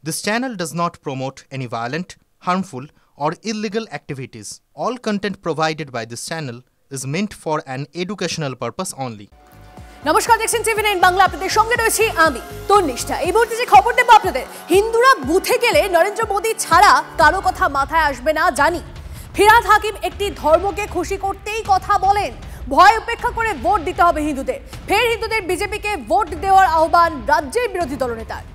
This channel does not promote any violent, harmful, or illegal activities. All content provided by this channel is meant for an educational purpose only. নমস্কার, দেখছেন TV9 Bangla. আপনাদের সঙ্গে রয়েছি আমি তন্নিষ্ঠা। এই মুহূর্তে যে খবর দেব আপনাদের, হিন্দুরা বুথে গেলে নরেন্দ্র মোদী ছাড়া কারো কথা মাথায় আসবে না জানি। ফিরহাদ হাকিম একটি ধর্মকে খুশি করতেই কথা বলেন। ভয় উপেক্ষা করে ভোট দিতে হবে হিন্দুদের। ফের হিন্দুদের বিজেপিকে ভোট দেওয়ার আহ্বান রাজ্যের বিরোধী দলনেতার।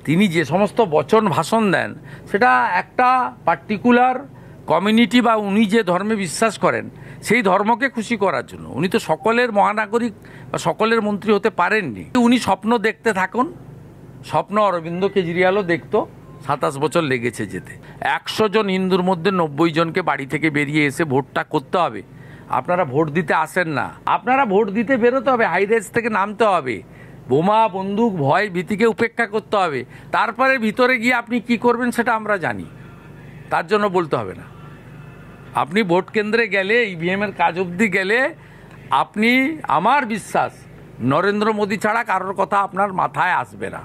তিনি যে সমস্ত বচন ভাষণ দেন সেটা একটা পার্টিকুলার কমিউনিটি বা উনি যে ধর্মে বিশ্বাস করেন সেই ধর্মকে খুশি করার জন্য। উনি তো সকলের মহানাগরিক বা সকলের মন্ত্রী হতে পারেননি। উনি স্বপ্ন দেখতে থাকুন। স্বপ্ন অরবিন্দ কেজরিওয়ালও দেখতো। 27 বছর লেগেছে যেতে। 100 জন হিন্দুর মধ্যে 90 জনকে বাড়ি থেকে বেরিয়ে এসে ভোটটা করতে হবে। আপনারা ভোট দিতে আসেন না, আপনারা ভোট দিতে বেরোতে হবে, হাই রেঞ্জ থেকে নামতে হবে, বোমা বন্দুক ভয় ভীতিকে উপেক্ষা করতে হবে। তারপরে ভিতরে গিয়ে আপনি কি করবেন সেটা আমরা জানি, তার জন্য বলতে হবে না। আপনি ভোট কেন্দ্রে গেলে, ইভিএম এর কাজ অবধি গেলে, আপনি আমার বিশ্বাস নরেন্দ্র মোদী ছাড়া কারোর কথা আপনার মাথায় আসবে না।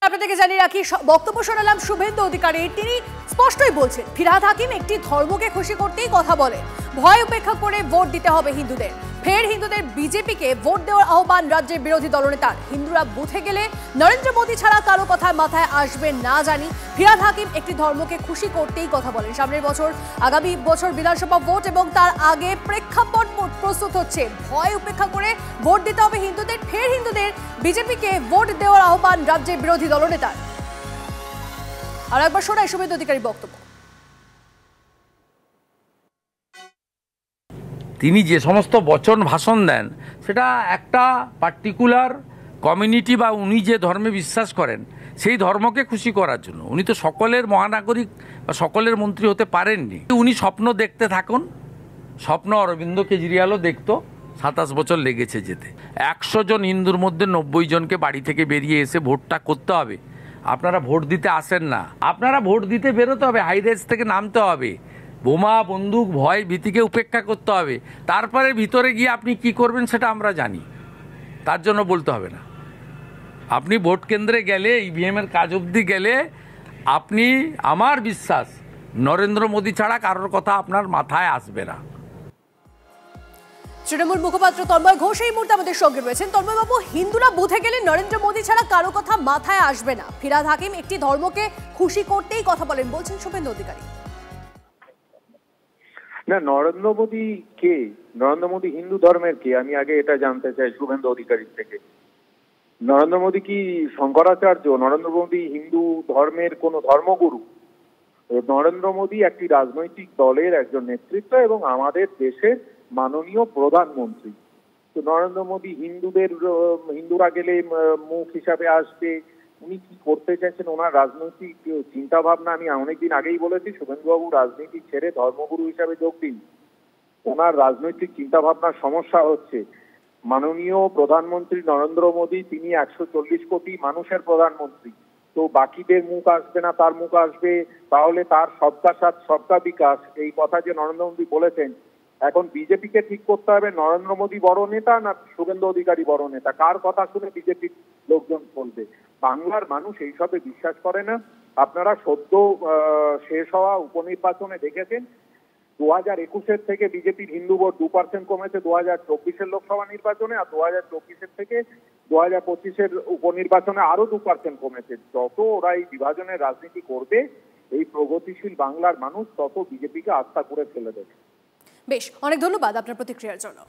আপনাদেরকে জানিয়ে রাখি, বক্তব্য শোনালাম শুভেন্দু অধিকারী। তিনি স্পষ্টই বলছেন ফিরহাদ হাকিম একটি ধর্মকে খুশি করতেই কথা বলে। ভয় উপেক্ষা করে ভোট দিতে হবে হিন্দুদের। ফের হিন্দুদের বিজেপিকে ভোট দেওয়ার আহ্বান রাজ্যের বিরোধী দলনেতার। হিন্দুরা বুথে গেলে নরেন্দ্র মোদী ছাড়া কারো কথা মাথায় আসবে না জানি। ফিরহাদ হাকিম একটি ধর্মকে খুশি করতেই কথা বলেন। সামনের বছর, আগামী বছর বিধানসভা ভোট এবং তার আগে প্রেক্ষাপট প্রস্তুত হচ্ছে। ভয় উপেক্ষা করে ভোট দিতে হবে হিন্দুদের। ফের হিন্দুদের বিজেপিকে ভোট দেওয়ার আহ্বান রাজ্যের বিরোধী দলনেতার। আর একবার শোনাই শুভেন্দু অধিকারী বক্তব্য। তিনি যে সমস্ত বচন ভাষণ দেন সেটা একটা পার্টিকুলার কমিউনিটি বা উনি যে ধর্মে বিশ্বাস করেন সেই ধর্মকে খুশি করার জন্য। উনি তো সকলের মহানাগরিক বা সকলের মন্ত্রী হতে পারেননি। উনি স্বপ্ন দেখতে থাকুন। স্বপ্ন অরবিন্দ কেজরিওয়ালও দেখতো। 27 বছর লেগেছে যেতে। 100 জন হিন্দুর মধ্যে 90 জনকে বাড়ি থেকে বেরিয়ে এসে ভোটটা করতে হবে। আপনারা ভোট দিতে আসেন না, আপনারা ভোট দিতে বেরোতে হবে, হাই রেঞ্জ থেকে নামতে হবে, বোমা বন্দুক ভয় ভীতিকে উপেক্ষা করতে হবে। তারপরে ভিতরে গিয়ে আপনি কি করবেন সেটা আমরা জানি, তার জন্য বলতে হবে না। আপনি ভোট কেন্দ্রে গেলে, ইভিএম এর কাজ অবধি গেলে, আপনি আমার বিশ্বাস নরেন্দ্র মোদী ছাড়া কারোর কথা আপনার মাথায় আসবে না। তৃণমূল মুখপাত্র তন্ময় ঘোষ এই মুহূর্তে আমাদের সঙ্গে রয়েছেন। তন্ময় বাবু, হিন্দুরা বুথে গেলে নরেন্দ্র মোদী ছাড়া কারো কথা মাথায় আসবে না। ফিরহাদ হাকিম একটি ধর্মকে খুশি করতেই কথা বলেন, বলছেন শুভেন্দু অধিকারী। না, নরেন্দ্র মোদী কে? নরেন্দ্র মোদী হিন্দু ধর্মের কে? আমি আগে এটা জানতে চাই শুভেন্দু অধিকারীর থেকে। নরেন্দ্র মোদী কি শঙ্করাচার্য? নরেন্দ্র মোদী হিন্দু ধর্মের কোন ধর্মগুরু? নরেন্দ্র মোদী একটি রাজনৈতিক দলের একজন নেতৃত্ব এবং আমাদের দেশের মাননীয় প্রধানমন্ত্রী। তো নরেন্দ্র মোদী হিন্দুরা গেলে মুখ হিসাবে আসবে। উনি কি করতে চাইছেন, ওনার রাজনৈতিক চিন্তা ভাবনা, আমি অনেকদিন আগেই বলেছি শুভেন্দুবাবু রাজনীতি ছেড়ে ধর্মগুরু হিসাবে যোগ দিন। ওনার রাজনৈতিক চিন্তা ভাবনার সমস্যা হচ্ছে মাননীয় প্রধানমন্ত্রী নরেন্দ্র মোদী, তিনি 140 কোটি মানুষের প্রধানমন্ত্রী। তো বাকিদের মুখ আসবে না, তার মুখ আসবে। তাহলে তার সবকা সাথ সবকা বিকাশ, এই কথা যে নরেন্দ্র মোদী বলেছেন, এখন বিজেপিকে ঠিক করতে হবে নরেন্দ্র মোদী বড় নেতা না শুভেন্দু অধিকারী বড় নেতা। কার কথা শুনে বিজেপির লোকজন বলবে? বাংলার মানুষ এইসবে বিশ্বাস করে না। আপনারা সদ্য শেষ হওয়া উপনির্বাচনে দেখেছেন 2021-এর থেকে বিজেপির হিন্দু ভোট 2% কমেছে 2024-এর লোকসভা নির্বাচনে, আর 2024-এর থেকে 2025-এর উপনির্বাচনে আরো 2% কমেছে। যত ওরা এই বিভাজনের রাজনীতি করবে, এই প্রগতিশীল বাংলার মানুষ তত বিজেপিকে আস্থা করে ফেলে দেবে। বেশ, অনেক ধন্যবাদ আপনার প্রতিক্রিয়ার জন্য।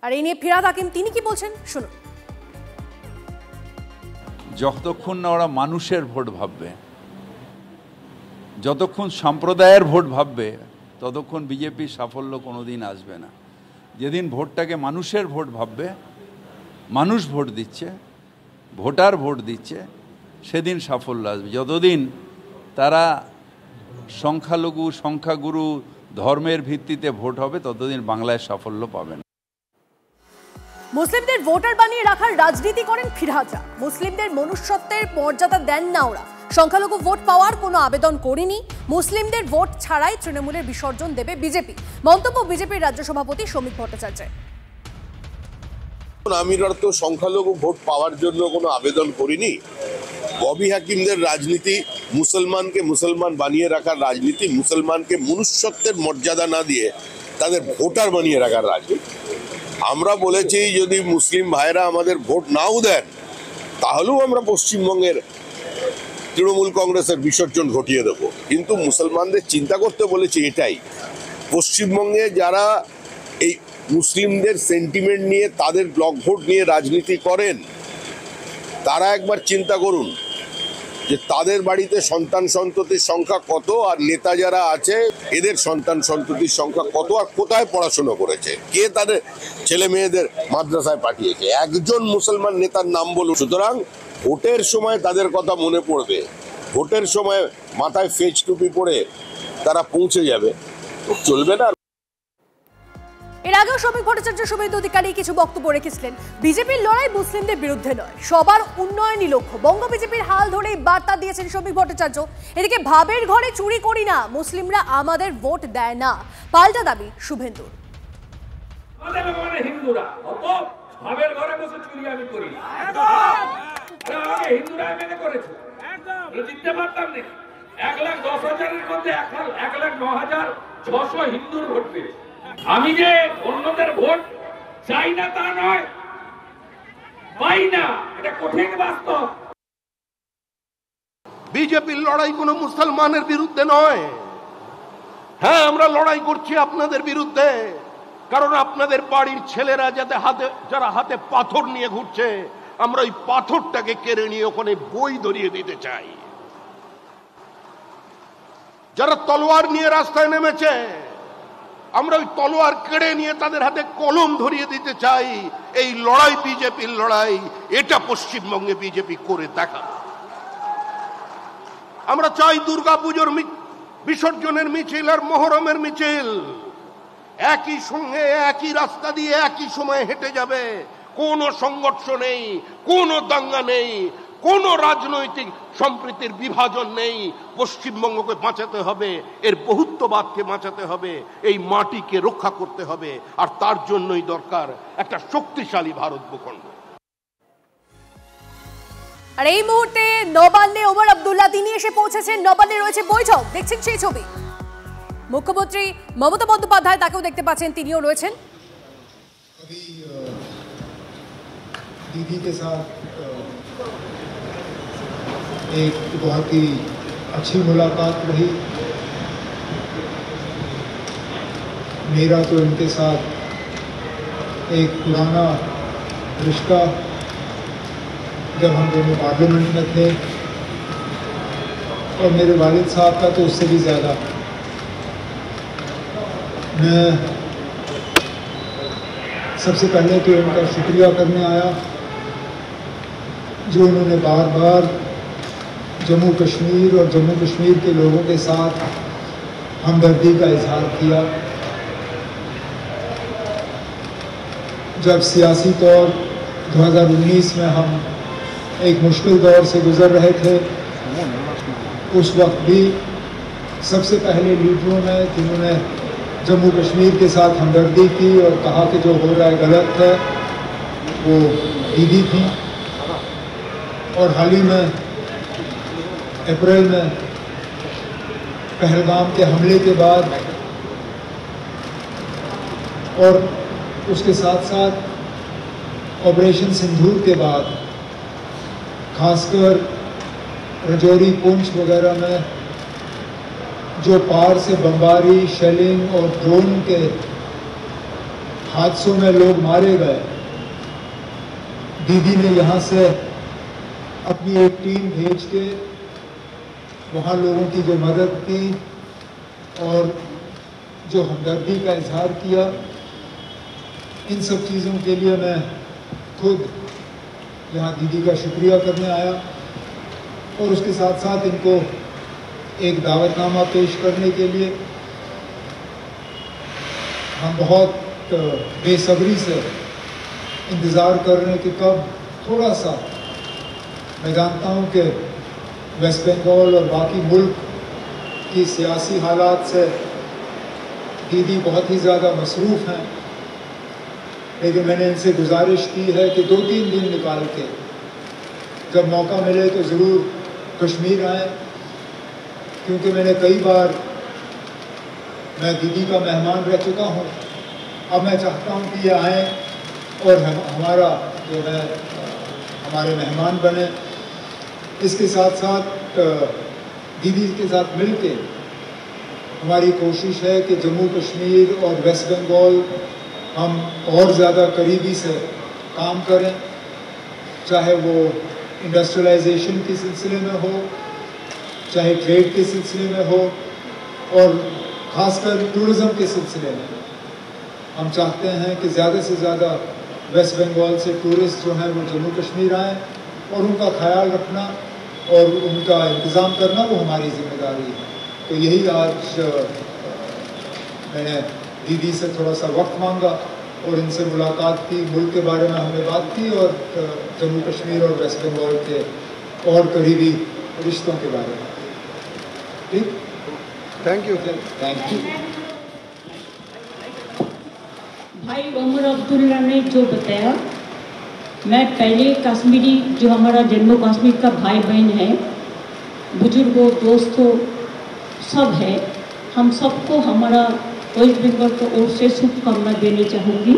আর এই নিয়ে ফিরহাদ হাকিম তিনি কি বলছেন শুনুন। যতক্ষণ না ওরা মানুষের ভোট ভাববে, যতক্ষণ সম্প্রদায়ের ভোট ভাববে, ততক্ষণ বিজেপির সাফল্য কোনোদিন আসবে না। যেদিন ভোটটাকে মানুষের ভোট ভাববে, মানুষ ভোট দিচ্ছে, ভোটার ভোট দিচ্ছে, সেদিন সাফল্য আসবে। যতদিন তারা সংখ্যালঘু সংখ্যাগুরু ধর্মের ভিত্তিতে ভোট হবে, ততদিন বাংলায় সাফল্য পাবে না। মুসলিমদের ভোটার বানিয়ে রাখার রাজনীতি করেন ফিরহাদরা। মুসলিমদের মনুষ্যত্বের মর্যাদা দেন না ওরা। সংখ্যালঘু ভোট পাওয়ার কোনো আবেদন করিনি, মুসলিমদের ভোট ছাড়াই তৃণমূলের বিসর্জন দেবে বিজেপি, মন্তব্য বিজেপির রাজ্য সভাপতি শ্রমিক ভট্টাচার্যের। আমি তো সংখ্যালঘু ভোট পাওয়ার জন্য কোনো আবেদন করিনি। ববি হাকিমদের রাজনীতি মুসলমানকে মুসলমান বানিয়ে রাখার রাজনীতি, মুসলমানকে মনুষ্যত্বের মর্যাদা না দিয়ে তাদের ভোটার বানিয়ে রাখার রাজনীতি। আমরা বলেছি যদি মুসলিম ভাইরা আমাদের ভোট নাও দেন তাহলেও আমরা পশ্চিমবঙ্গের তৃণমূল কংগ্রেসের বিসর্জন ঘটিয়ে দেবো, কিন্তু মুসলমানদের চিন্তা করতে বলেছি এটাই। পশ্চিমবঙ্গে যারা এই মুসলিমদের সেন্টিমেন্ট নিয়ে, তাদের ব্লক ভোট নিয়ে রাজনীতি করেন, তারা একবার চিন্তা করুন যে তাদের বাড়িতে সন্তান সন্ততির সংখ্যা কত, আর নেতা যারা আছে এদের সন্তান সন্ততির সংখ্যা কত, আর কোথায় পড়াশোনা করেছে, কে তাদের ছেলে মেয়েদের মাদ্রাসায় পাঠিয়েছে, একজন মুসলমান নেতার নাম বলুন। সুতরাং ভোটের সময় তাদের কথা মনে পড়বে, ভোটের সময় মাথায় ফেজ টুপি পরে তারা পৌঁছে যাবে, তো চলবে না। এর আগেও শ্রমিক ভট্টাচার্য, শুভেন্দু অধিকারী কিছু বক্তব্য রেখেছিলেন। বিজেপির লড়াই মুসলিমদের বিরুদ্ধে নয়, সবার উন্নয়নই লক্ষ্য। বঙ্গ বিজেপির হাল ধরেই বার্তা দিয়েছেন শ্রমিক ভট্টাচার্য। এদিকে ভাবের ঘরে চুরি করি না, মুসলিমরা আমাদের ভোট দেয় না, পাল্টা দাবি শুভেন্দুর। হিন্দুরা ভাবের ঘরে বসে চুরি আমি করি না, হিন্দুরা মেনে করেছে, জিততে পারতাম না। 1,10,000-এর মধ্যে 1,09,600 হিন্দুর ভোট পেয়েছে। আমি যে অন্যদের ভোট চাই না তা নয়, পাই না, এটা কঠিন বাস্তব। বিজেপির লড়াই কোনো মুসলমানের বিরুদ্ধে নয়। হ্যাঁ, আমরা লড়াই করছি আপনাদের বিরুদ্ধে, কারণ আপনাদের বাড়ির ছেলেরা যারা হাতে পাথর নিয়ে ঘুরছে, আমরা ওই পাথরটাকে কেড়ে নিয়ে ওখানে বই ধরিয়ে দিতে চাই। যারা তলোয়ার নিয়ে রাস্তায় নেমেছে, আমরা ওই তলোয়ার কেড়ে নিয়ে তাদের হাতে কলম ধরিয়ে দিতে চাই। এই লড়াই বিজেপির লড়াই, এটা পশ্চিমবঙ্গে বিজেপি করে দেখা। আমরা চাই দুর্গাপুজোর বিসর্জনের মিছিল আর মহরমের মিছিল একই সঙ্গে একই রাস্তা দিয়ে একই সময় হেঁটে যাবে। কোনো সংঘর্ষ নেই, কোনো দাঙ্গা নেই, কোনো রাজনৈতিক সম্প্রীতির বিভাজন নেই। পশ্চিমবঙ্গকে বাঁচাতে হবে, এর বহুত্ববাদকে বাঁচাতে হবে, এই মাটিকে রক্ষা করতে হবে, আর তার জন্যই দরকার একটা শক্তিশালী ভারত ভূখণ্ড। আর এই মুহূর্তে নবান্নে ওমর আব্দুল্লাহ তিনি এসে পৌঁছেছেন। নবান্নে রয়েছে বৈঠক, দেখছেন সেই ছবি। মুখ্যমন্ত্রী মমতা বন্দ্যোপাধ্যায় তাকেও দেখতে পাচ্ছেন, তিনিও রয়েছেন। दीदी के साथ एक बहुत ही अच्छी मुलाकात रही। मेरा तो इनके साथ एक पुराना रिश्ता, जब हम दोनों पार्लियामेंट में थे, और मेरे वालिद साहब का तो उससे भी ज़्यादा। मैं सबसे पहले तो इनका शुक्रिया करने आया, जो उन्होंने बार बार जम्मू कश्मीर और जम्मू कश्मीर के लोगों के साथ हमदर्दी का इजहार किया। जब सियासी तौर 2019 में हम एक मुश्किल दौर से गुज़र रहे थे, उस वक्त भी सबसे पहले लीडरों ने जिन्होंने जम्मू कश्मीर के साथ हमदर्दी की और कहा कि जो हो रहा है गलत है, वो दीदी थी। और हाल ही में अप्रैल में पहलगाम के हमले के बाद और उसके साथ साथ ऑपरेशन सिंदूर के बाद, खासकर रजौरी, पुंछ वगैरह में जो पार से बमबारी, शेलिंग और ड्रोन के हादसों में लोग मारे गए, दीदी ने यहाँ से अपनी एक टीम भेज के वहाँ लोगों की जो मदद की और जो हमदर्दी का इजहार किया, इन सब चीज़ों के लिए मैं खुद यहाँ दीदी का शुक्रिया करने आया। और उसके साथ साथ इनको एक दावतनामा पेश करने के लिए हम बहुत बेसब्री से इंतज़ार कर रहे हैं कि कब थोड़ा सा, मैं जानता हूँ कि वेस्ट बंगाल और बाकी मुल्क की सियासी हालात से दीदी बहुत ही ज़्यादा मसरूफ़ हैं, लेकिन मैंने इनसे गुजारिश की है कि 2-3 दिन निकाल के जब मौका मिले तो ज़रूर कश्मीर आएँ, क्योंकि मैंने कई बार मैं दीदी का मेहमान रह चुका हूँ। अब मैं चाहता हूँ कि ये आएँ और हमारा जो है हमारे मेहमान बने। इसके साथ साथ दीदी के साथ मिलके हमारी कोशिश है कि जम्मू कश्मीर और वेस्ट बंगाल हम और ज़्यादा करीबी से काम करें, चाहे वो इंडस्ट्रियलाइजेशन के सिलसिले में हो, चाहे ट्रेड के सिलसिले में हो, और ख़ासकर टूरिज़म के सिलसिले में। हम चाहते हैं कि ज़्यादा से ज़्यादा वेस्ट बंगाल से टूरिस्ट जो हैं वो जम्मू कश्मीर आएँ, और उनका ख्याल रखना और उनका इंतज़ाम करना वो हमारी ज़िम्मेदारी है। तो यही आज मैंने दीदी से थोड़ा सा वक्त मांगा और इनसे मुलाकात की, मुल्क के बारे में हमने बात की और जम्मू कश्मीर और वेस्ट बंगाल के और करीबी रिश्तों के बारे में। ठीक, थैंक यू। Thank you. भाई उमर अब्दुल्ला ने जो बताया, मैं पहले कश्मीरी जो हमारा जम्मू कश्मीर का भाई बहन है, बुजुर्गों, दोस्तों सब है, हम सबको हमारा वेस्ट बंगाल की ओर से शुभकामना देनी चाहूँगी।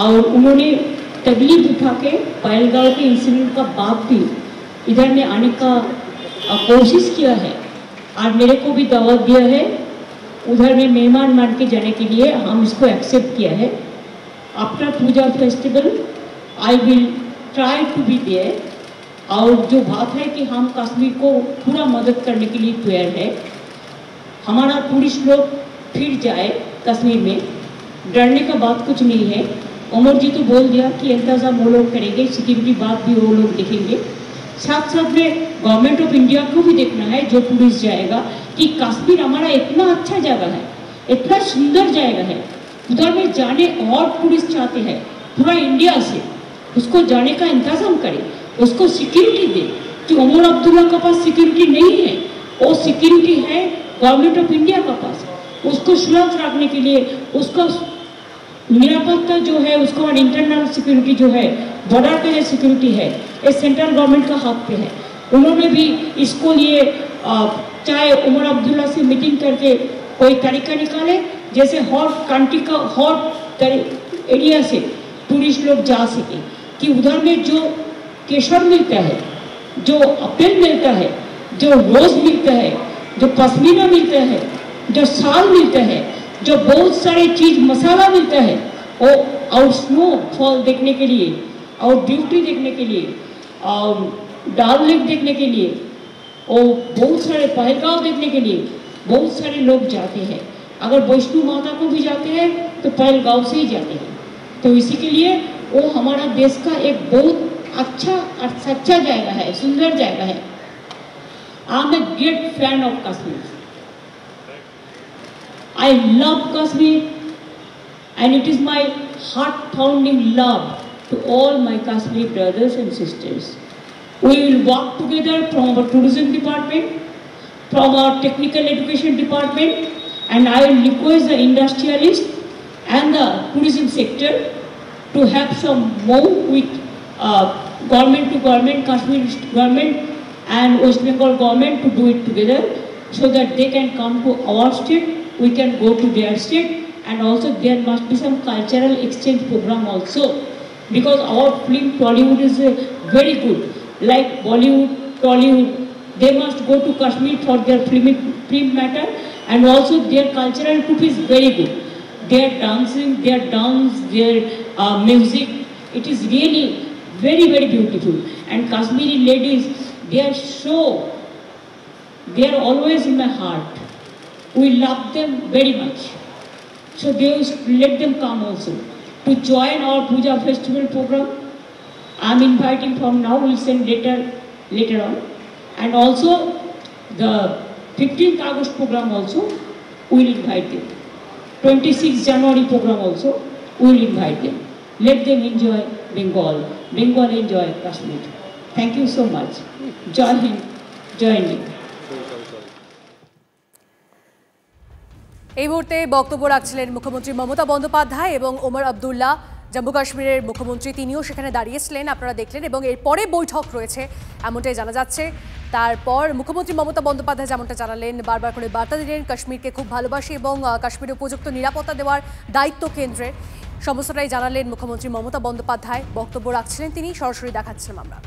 और उन्होंने तकलीफ उठा के पहलगाम के इंसिडेंट का बाद भी इधर में आने का कोशिश किया है और मेरे को भी दावत दिया है उधर में मेहमान मान के जाने के लिए। हम इसको एक्सेप्ट किया है। After puja festival I will try to be there. और जो बात है कि हम कश्मीर को पूरा मदद करने के लिए तैयार है। हमारा टूरिस्ट लोग फिर जाए कश्मीर में, डरने का बात कुछ नहीं है। उमर जी तो बोल दिया कि इंतजाम वो लोग करेंगे, सिक्योरिटी बात भी वो लोग देखेंगे। साथ साथ में गवर्नमेंट ऑफ इंडिया को भी देखना है जो टूरिस्ट जाएगा कि कश्मीर हमारा इतना अच्छा जगह है, इतना सुंदर जगह है, उधर में जाने और टूरिस्ट चाहते हैं पूरा इंडिया से, उसको जाने का इंतजाम करें, उसको सिक्योरिटी दे। कि उमर अब्दुल्ला के पास सिक्योरिटी नहीं है, वो सिक्योरिटी है गवर्नमेंट ऑफ इंडिया के पास। उसको सुरक्षित रखने के लिए उसका निरापत्ता जो है, उसको और इंटरनल सिक्योरिटी जो है, बॉर्डर पे सिक्योरिटी है, ये सेंट्रल गवर्नमेंट का हाथ पे है। उन्होंने भी इसको लिए चाहे उमर अब्दुल्ला से मीटिंग करके कोई तरीका निकाले, जैसे हर कंट्री का हर एरिया से टूरिस्ट लोग जा सके, कि उधर में जो केसर मिलता है, जो एप्पल मिलता है, जो रोज मिलता है, जो पश्मीना मिलता है, जो शाल मिलता है, जो बहुत सारे चीज मसाला मिलता है, और स्नोफॉल देखने के लिए, और ब्यूटी देखने के लिए, और डाल लेक देखने के लिए, और बहुत सारे पहलगाम देखने के लिए बहुत सारे लोग जाते हैं। अगर वैष्णो माता को भी जाते हैं तो पहलगाम से ही जाते हैं। तो इसी के लिए वो हमारा देश का एक बहुत अच्छा और सच्चा जगह है, सुंदर जगह है। I am a great fan of Kashmir. I love Kashmir, and it is my heart-pounding love to all my Kashmiri brothers and sisters. We will work together from our tourism department, from our technical education department, and I will request the industrialists and the tourism sector to have some more with government to government, Kashmir government and West Bengal government to do it together, so that they can come to our state. We can go to their state, and also there must be some cultural exchange program also, because our film Tollywood is very good, like Bollywood, Tollywood. They must go to Kashmir for their film matter, and also their cultural group is very good. Their dancing, their dance, their music, it is really very, very beautiful. And Kashmiri ladies, they are always in my heart. We love them very much. So let them come also to join our Puja festival program. I am inviting from now, we will send later on. And also the 15th August program also, we will invite them. 26th January program also, we will invite them. Let them enjoy Bengal. Bengal enjoy Kashmir. Thank you so much. Jai Hind. জয় হিন্দ। এই মুহূর্তে বক্তব্য রাখছিলেন মুখ্যমন্ত্রী মমতা বন্দ্যোপাধ্যায় এবং ওমর আবদুল্লাহ, জম্মু কাশ্মীরের মুখ্যমন্ত্রী, তিনিও সেখানে দাঁড়িয়েছিলেন, আপনারা দেখলেন, এবং এরপরে বৈঠক রয়েছে এমনটাই জানা যাচ্ছে। তারপর মুখ্যমন্ত্রী মমতা বন্দ্যোপাধ্যায় যেমনটা জানালেন, বারবার করে বার্তা দিলেন কাশ্মীরকে খুব ভালোবাসি এবং কাশ্মীরে উপযুক্ত নিরাপত্তা দেওয়ার দায়িত্ব কেন্দ্রের, সমস্তটাই জানালেন মুখ্যমন্ত্রী মমতা বন্দ্যোপাধ্যায়। বক্তব্য রাখছিলেন তিনি, সরাসরি দেখাচ্ছিলাম আমরা।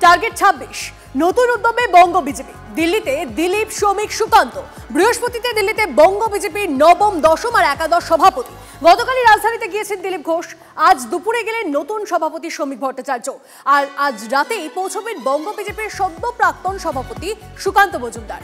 টার্গেট 26, নতুন উদ্যমে বঙ্গ বিজেপি। দিল্লিতে দিলীপ, শ্রমিক, সুকান্ত। বৃহস্পতিতে দিল্লিতে বঙ্গ বিজেপির নবম, দশম আর একাদশ সভাপতি। গতকালই রাজধানীতে গিয়েছেন দিলীপ ঘোষ, আজ দুপুরে গেলেন নতুন সভাপতি শ্রমিক ভট্টাচার্য, আর আজ রাতেই পৌঁছবেন বঙ্গ বিজেপির সদ্য প্রাক্তন সভাপতি সুকান্ত মজুমদার।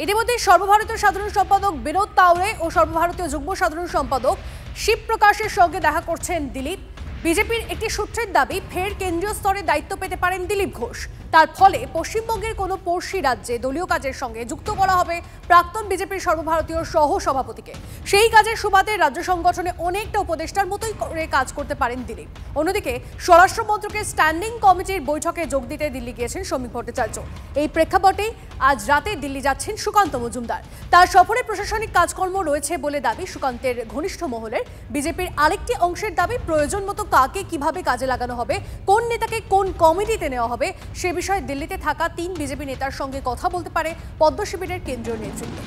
ইতিমধ্যে সর্বভারতীয় সাধারণ সম্পাদক বিনোদ তাওড়ে ও সর্বভারতীয় যুগ্ম সাধারণ সম্পাদক শিবপ্রকাশের সঙ্গে দেখা করছেন দিলীপ। বিজেপির একটি সূত্রের দাবি, ফের কেন্দ্রীয় স্তরে দায়িত্ব পেতে পারেন দিলীপ ঘোষ। তার ফলে পশ্চিমবঙ্গের কোনো পড়শি রাজ্যে দলীয় কাজের সঙ্গে যুক্ত করা হবে প্রাক্তন বিজেপির সর্বভারতীয় সহ সভাপতিকে। সেই কাজের সুবাদে রাজ্য সংগঠনে অনেকটা উপদেষ্টার মতোই করে কাজ করতে পারেন দিলীপ। অন্যদিকে স্বরাষ্ট্র মন্ত্রকের স্ট্যান্ডিং কমিটির বৈঠকে যোগ দিতে দিল্লি গিয়েছেন শ্রমিক ভট্টাচার্য। এই প্রেক্ষাপটেই আজ রাতে দিল্লি যাচ্ছেন সুকান্ত মজুমদার। তার সফরে প্রশাসনিক কাজকর্ম রয়েছে বলে দাবি সুকান্তের ঘনিষ্ঠ মহলের। বিজেপির আরেকটি অংশের দাবি, প্রয়োজন মতো কাকে কিভাবে কাজে লাগানো হবে, কোন নেতাকে কোন কমিটিতে নেওয়া হবে, সে বিষয়ে দিল্লিতে থাকা 3 বিজেপি নেতার সঙ্গে কথা বলতে পারে পদ্ম শিবিরের কেন্দ্রীয় নেতৃত্ব।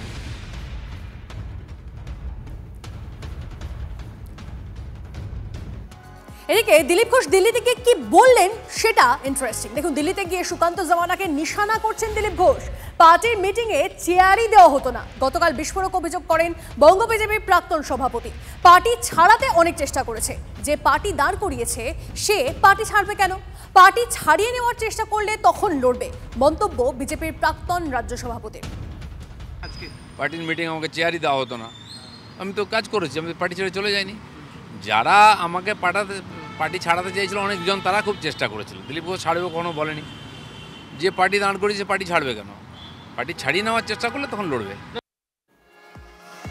এদিকে দিলীপ ঘোষ দিল্লিতে গিয়ে কি বললেন সেটা ইন্টারেস্টিং। দেখুন, দিল্লিতে গিয়ে সুকান্ত জামানাকে নিশানা করছেন দিলীপ ঘোষ। পার্টির মিটিংয়ে চেয়ারই দেওয়া হতো না। গতকাল বিস্ফোরক অভিযোগ করেন বঙ্গ বিজেপির প্রাক্তন সভাপতি। পার্টি ছাড়াতে অনেক চেষ্টা করেছে, যে পার্টি দাঁড় করিয়েছে সে পার্টি ছাড়বে কেন? পার্টি ছাড়িয়ে নেওয়ার চেষ্টা করলে তখন লড়বে, মন্তব্য বিজেপির প্রাক্তন রাজ্য সভাপতি। আজকে পার্টির মিটিং আমাকে চেয়ারই দেওয়া হতো না, আমি তো কাজ করেছি, আমি পার্টি ছেড়ে চলে যাইনি। যারা আমাকে পার্টি ছাড়াতে চেয়েছিল অনেকজন, তারা খুব চেষ্টা করেছিল। দিলীপ ঘোষ ছাড়বে কখনো বলেনি। যে পার্টি দাঁড় করেছে পার্টি ছাড়বে কেন? পার্টি ছাড়িয়ে নেওয়ার চেষ্টা করলে তখন লড়বে।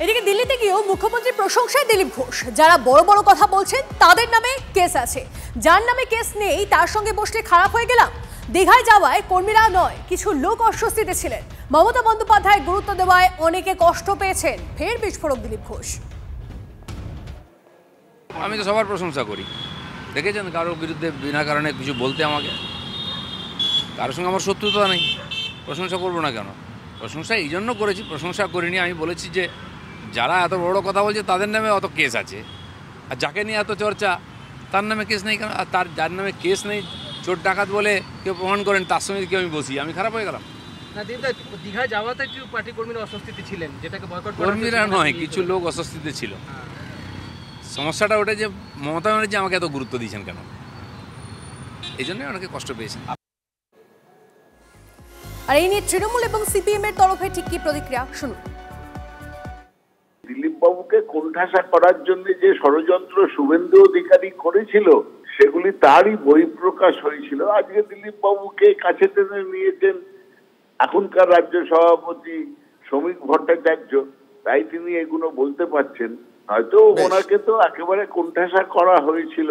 এদিকে দিল্লিতে গিয়েও মুখ্যমন্ত্রীর প্রশংসায় দিলীপ ঘোষ। যারা বড় বড় কথা বলছেন তাদের নামে কেস আছে, যার নামে কেস নেই তার সঙ্গে বসলে খারাপ হয়ে গেলাম। দীঘায় যাওয়ায় কর্মীরা নয়, কিছু লোক অস্বস্তিতে ছিলেন। মমতা বন্দ্যোপাধ্যায় গুরুত্ব দেওয়ায় অনেকে কষ্ট পেয়েছেন। ফের বিস্ফোরক দিলীপ ঘোষ। আমি তো সবার প্রশংসা করি, দেখেছেন কারোর বিরুদ্ধে বিনা কারণে কিছু বলতে আমাকে, কারোর সঙ্গে আমার শত্রুতা নেই, প্রশংসা করবো না কেন? প্রশংসা এই জন্য করেছি, প্রশংসা করিনি। আমি বলেছি যে যারা এত বড় কথা বলছে তাদের নামে অত কেস আছে, আর যাকে নিয়ে এত চর্চা তার নামে কেস নেই কেন? আর তার যার নামে কেস নেই, চোর ডাকাত বলে কেউ প্রমাণ করেন, তার সঙ্গে কেউ আমি বসি, আমি খারাপ হয়ে গেলাম? না, দীঘায় যাওয়াতে একটু পার্টি কর্মীরা অস্বস্তিতে ছিলেন, যেটাকে বয়কট করা। কর্মীরা নয়, কিছু লোক অস্বস্তিতে ছিল। সমস্যাটা ওটা যে মমতা ব্যানার্জি আমাকে এত গুরুত্ব দিয়েছেন কেন, এই জন্যই অনেকে কষ্ট পেয়েছেন। আর এই নিয়ে তৃণমূল এবং সিপিএম এর তরফে ঠিক কি প্রতিক্রিয়া শুনুন। দিলীপ বাবুকে কোণঠাসা করার জন্য যে ষড়যন্ত্র শুভেন্দু অধিকারী করেছিল, সেগুলি তারই বহিঃপ্রকাশ হয়েছিল। আজকে দিলীপ বাবুকে কাছে টেনে নিয়েছেন এখনকার রাজ্য সভাপতি শ্রমিক ভট্টাচার্য, তাই তিনি এগুলো বলতে পারছেন। হয়তো ওনাকে তো একেবারে কোণঠাসা করা হয়েছিল।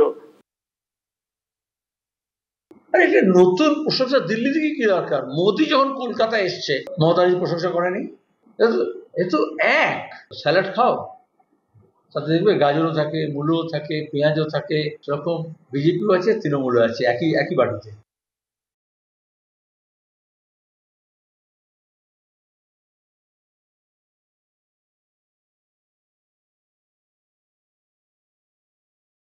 নতুন প্রশংসা দিল্লি থেকে কি দরকার? মোদি যখন কলকাতায় এসছে, মমতাজি প্রশংসা করেনি? এ তো এক স্যালাড খাও, তাতে দেখবে গাজরও থাকে, মূলও থাকে, পেঁয়াজও থাকে। সেরকম বিজেপিও আছে, তৃণমূলও আছে, একই বাড়িতে।